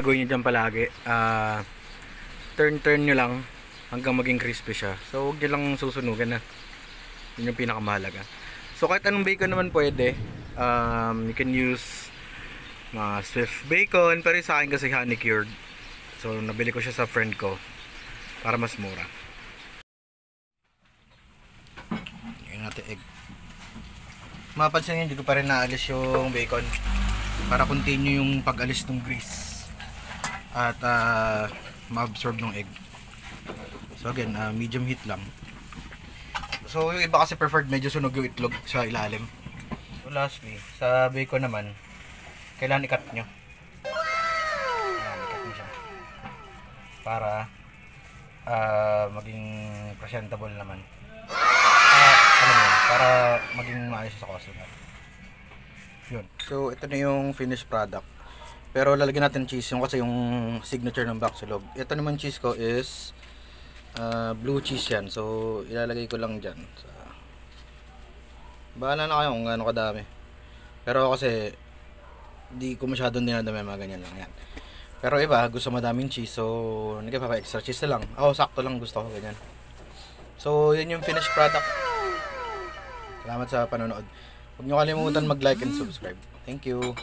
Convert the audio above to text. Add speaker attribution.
Speaker 1: Gagawin nyo dyan palagi, turn nyo lang hanggang maging crispy siya. So huwag nyo lang susunugan na. Yun yung pinakamahalaga. So kahit anong bacon naman pwede. You can use Swift bacon, pero sa akin kasi honey cured. So nabili ko siya sa friend ko para mas mura. Lagyan natin egg. Mapansin nyo, hindi ko pa rin naalis yung bacon para continue yung pag-alis ng grease at ma-absorb ng egg. So again, medium heat lang. So yung iba kasi preferred medyo sunog yung itlog sa ilalim. So lastly, sa bacon naman, kailangan i-cut nyo. Ayan, i-cut nyo siya para maging presentable naman. Ano yun, para maging maayos sa customer. Yun. So ito na yung finished product. Pero lalagyan natin cheese yung kasi yung signature ng Baxilog. Ito naman cheese ko is blue cheese yan. So ilalagay ko lang dyan. So, bahala na kayo kung gaano kadami. Pero kasi di ko masyadong dinadami, mga ganyan lang yan. Pero iba gusto madaming cheese, so nagpapa-extra cheese na lang. Sakto lang gusto ko, ganyan. So yun yung finished product. Salamat sa panonood. Huwag nyo kalimutan mag-like and subscribe. Thank you.